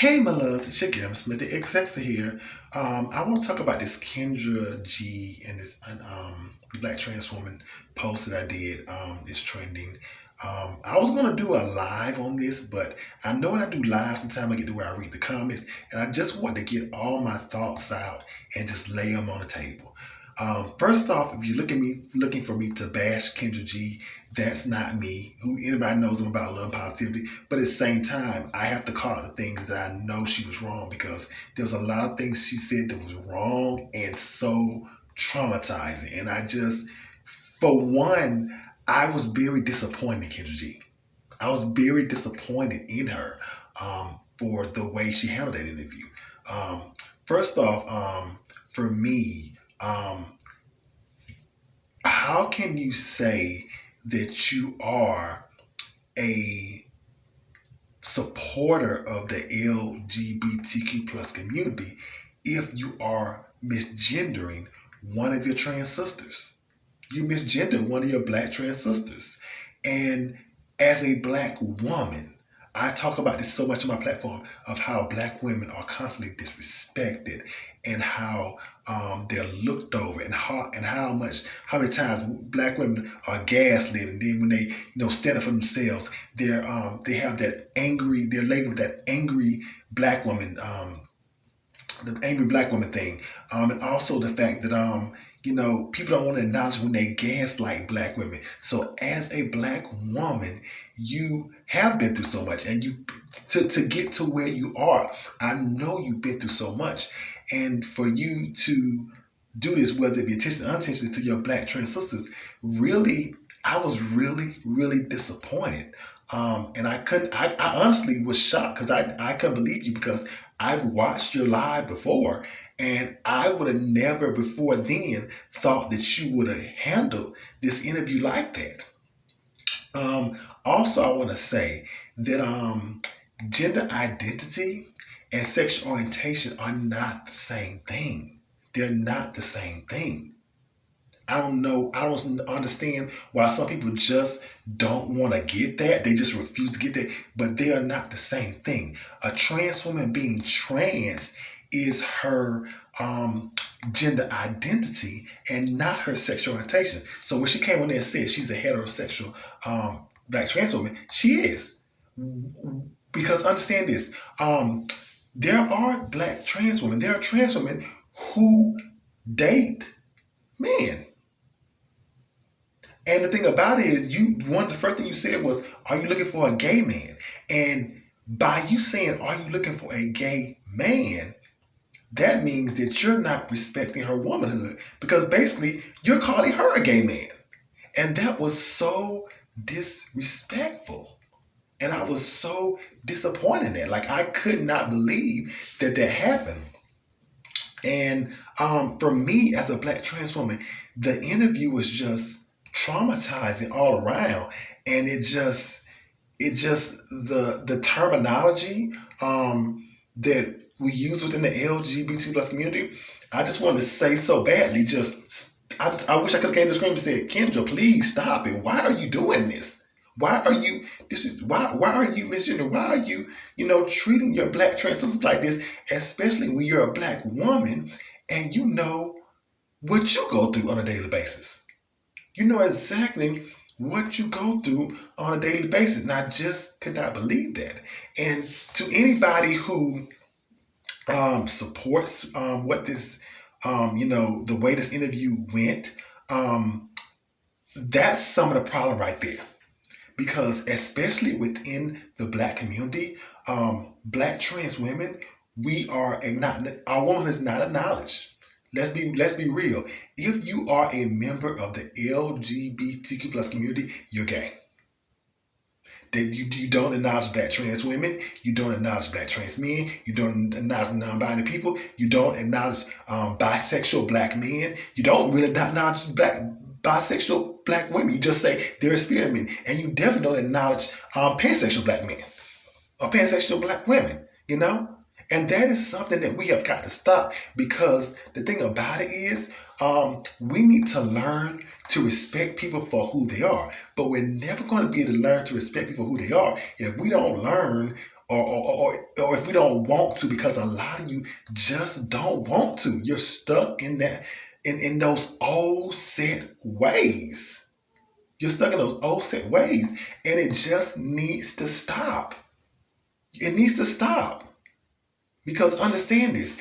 Hey, my loves, it's your girl, Miss Mindy XX here. I want to talk about this Kendra G and this black trans woman post that I did. It's trending. I was gonna do a live on this, but I know when I do live, sometimes I get to where I read the comments, and I just want to get all my thoughts out and just lay them on the table. First off, if you're looking for me to bash Kendra G, that's not me. Who anybody knows I'm about love and positivity, but at the same time, I have to call out the things that I know she was wrong because there was a lot of things she said that was wrong and so traumatizing. And for one, I was very disappointed in Kendra G. I was very disappointed in her for the way she handled that interview. Um, First off, for me, how can you say that you are a supporter of the LGBTQ plus community if you are misgendering one of your trans sisters? You misgender one of your black trans sisters. And as a black woman, I talk about this so much on my platform of how black women are constantly disrespected and how they're looked over and how many times black women are gaslit, and then when they stand up for themselves, they have that angry, they're labeled that angry black woman, the angry black woman thing, and also the fact that people don't want to acknowledge when they gaslight black women. So as a black woman, you have been through so much, and you to get to where you are. I know you've been through so much, and for you to do this, whether it be intentionally or unintentionally, to your black trans sisters, really, I was really, really disappointed. And I honestly was shocked because I couldn't believe you because I've watched your live before and I would have never before then thought that you would have handled this interview like that. Also, I want to say that gender identity and sexual orientation are not the same thing. They're not the same thing. I don't know. I don't understand why some people just don't want to get that. They just refuse to get that. But they are not the same thing. A trans woman being trans is her gender identity and not her sexual orientation. So when she came on there and said she's a heterosexual black trans woman, she is. Because understand this, there are black trans women. There are trans women who date men. And the thing about it is, one of the first thing you said was, "Are you looking for a gay man?" And by you saying, "Are you looking for a gay man?" that means that you're not respecting her womanhood because basically you're calling her a gay man, and that was so disrespectful. And I was so disappointed in that. Like I could not believe that that happened. And for me as a black trans woman, the interview was just traumatizing all around. And it just the terminology that we use within the LGBT plus community, I just wanted to say so badly, I wish I could have came to the screen and said, Kendra, please stop it. Why are you doing this? Why are you why are you misgender? Why are you, treating your black trans sisters like this, especially when you're a black woman and you know what you go through on a daily basis. You know exactly what you go through on a daily basis. And I just could not believe that. And to anybody who supports what this, the way this interview went, um, that's some of the problem right there. Because especially within the black community, black trans women, we are not our woman is not acknowledged. Let's be real. If you are a member of the LGBTQ plus community, you're gay. That you don't acknowledge black trans women, you don't acknowledge black trans men, you don't acknowledge non-binary people, you don't acknowledge bisexual black men, you don't really acknowledge black bisexual black women. You just say they're experiment, and you definitely don't acknowledge pansexual black men or pansexual black women. And that is something that we have got to stop because the thing about it is, we need to learn to respect people for who they are. But we're never going to be able to learn to respect people for who they are if we don't learn or if we don't want to, because a lot of you just don't want to. You're stuck in that in those old set ways. You're stuck in those old set ways, and it just needs to stop. It needs to stop. Because understand this,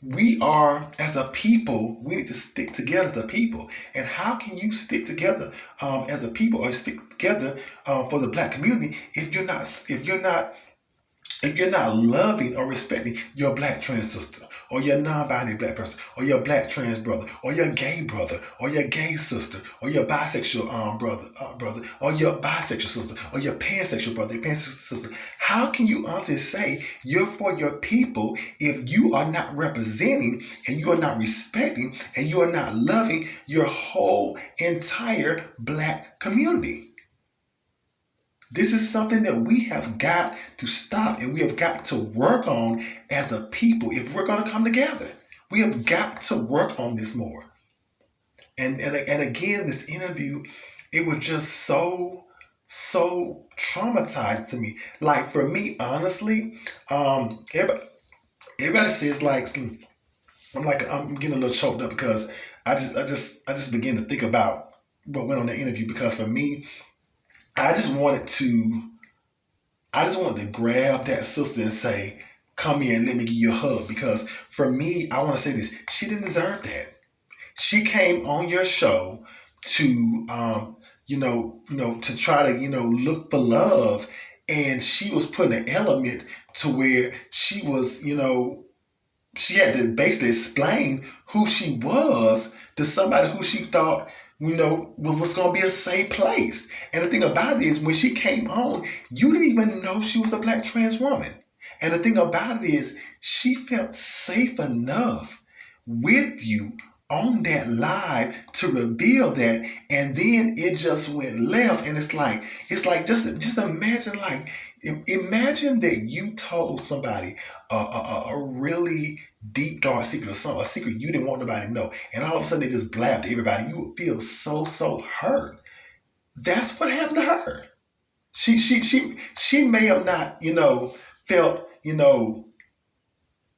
we are, as a people, we need to stick together as a people. And how can you stick together as a people, or stick together for the black community, if you're not loving or respecting your black trans sister, or your non-binary black person, or your black trans brother, or your gay sister, or your bisexual brother, or your bisexual sister, or your pansexual brother, your pansexual sister, how can you honestly say you're for your people if you are not representing, and you are not respecting, and you are not loving your whole entire black community? This is something that we have got to stop, and we have got to work on as a people if we're going to come together. We have got to work on this more. And again, this interview, it was just so traumatized to me. Like, for me, honestly, everybody says, like, I'm getting a little choked up because I just begin to think about what went on the interview, because for me, I just wanted to grab that sister and say, come here and let me give you a hug. Because for me, I want to say this, she didn't deserve that. She came on your show to, to try to, look for love. And she was putting an element to where she was, she had to basically explain who she was to somebody who she thought, was going to be a safe place. And the thing about it is, when she came on, you didn't even know she was a black trans woman. And the thing about it is, she felt safe enough with you on that live to reveal that, and then it just went left. And it's like just imagine, like, imagine that you told somebody a really deep dark secret, or something, a secret you didn't want nobody to know, and all of a sudden they just blabbed to everybody. You would feel so hurt. That's what happened to her. She may have not felt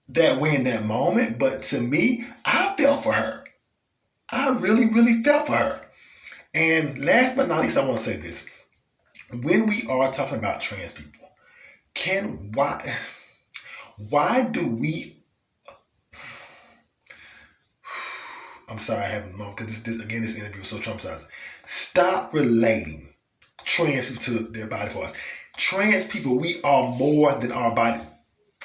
that way in that moment, but to me, I felt for her. I really felt for her. And last but not least, I want to say this: when we are talking about trans people, why do we? I'm sorry, I haven't known, because this interview was so traumatizing. Stop relating trans people to their body parts. Trans people, we are more than our body.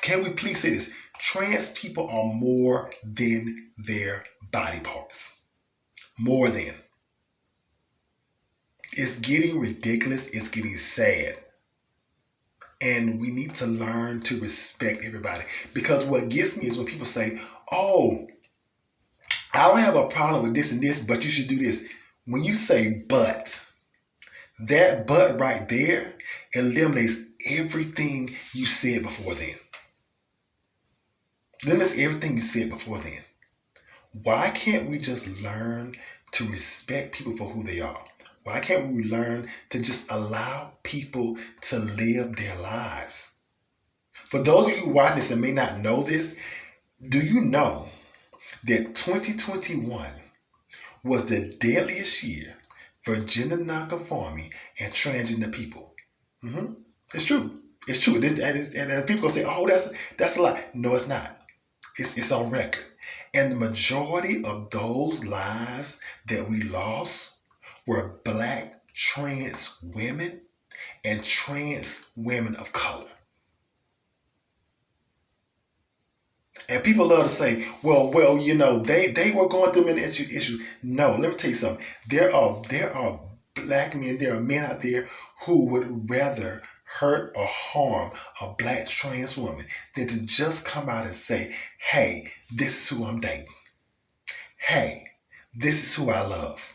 Can we please say this? Trans people are more than their body parts. More than. It's getting ridiculous. It's getting sad. And we need to learn to respect everybody. Because what gets me is when people say, oh, I don't have a problem with this and this, but you should do this. When you say but, that but right there eliminates everything you said before then. Eliminates everything you said before then. Why can't we just learn to respect people for who they are? Why can't we learn to just allow people to live their lives? For those of you who watch this and may not know this, do you know that 2021 was the deadliest year for gender nonconforming and transgender people? Mm-hmm. It's true. It's true. And people gonna say, "Oh, that's a lie." No, it's not. It's on record. And the majority of those lives that we lost were black trans women and trans women of color. And people love to say, well, they were going through many issues. No, let me tell you something. There are black men, there are men out there who would rather hurt or harm a black trans woman than to just come out and say, hey, this is who I'm dating. Hey, this is who I love.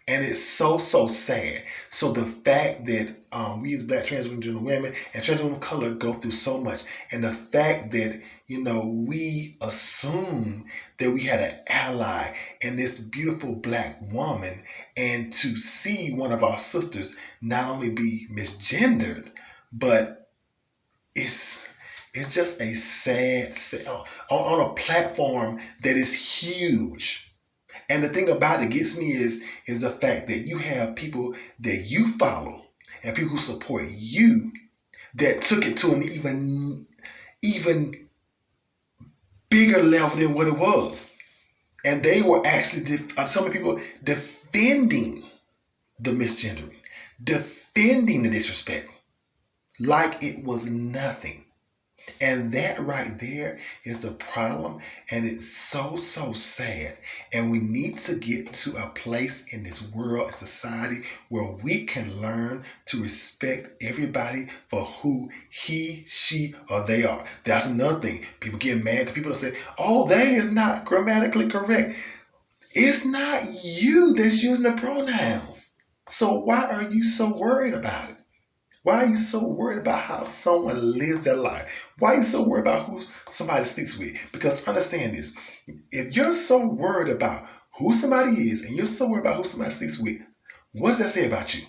And it's so sad. So the fact that we as black transgender women and trans women of color go through so much, and the fact that we assume that we had an ally in this beautiful black woman, and to see one of our sisters not only be misgendered, but it's it's just a on a platform that is huge. And the thing about it gets me is the fact that you have people that you follow and people who support you that took it to an even bigger level than what it was. And they were actually some people defending the misgendering, defending the disrespect like it was nothing. And that right there is a problem, and it's so, so sad. And we need to get to a place in this world and society where we can learn to respect everybody for who he, she, or they are. That's another thing. People get mad because people say, oh, they is not grammatically correct. It's not you that's using the pronouns. So why are you so worried about it? Why are you so worried about how someone lives their life? Why are you so worried about who somebody sleeps with? Because understand this, if you're so worried about who somebody is and you're so worried about who somebody sleeps with, what does that say about you?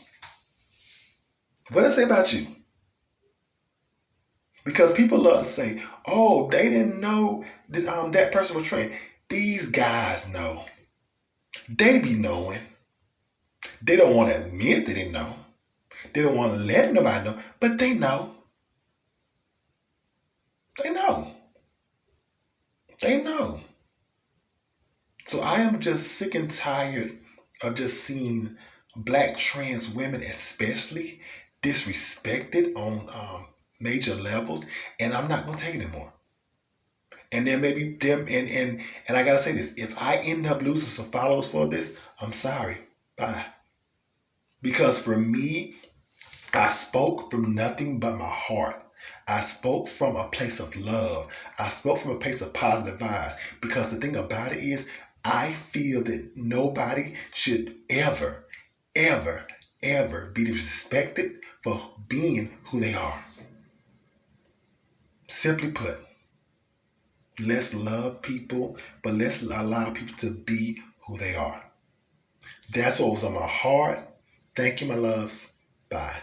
What does it say about you? Because people love to say, oh, they didn't know that that person was trained. These guys know. They be knowing. They don't want to admit that they know. They don't want to let nobody know, but they know. They know. They know. So I am just sick and tired of just seeing black trans women, especially, disrespected on major levels, and I'm not gonna take it anymore. And then maybe them and I gotta say this: if I end up losing some followers for this, I'm sorry. Bye. Because for me, I spoke from nothing but my heart. I spoke from a place of love. I spoke from a place of positive vibes. Because the thing about it is, I feel that nobody should ever, ever, ever be disrespected for being who they are. Simply put, let's love people, but let's allow people to be who they are. That's what was on my heart. Thank you, my loves. Bye.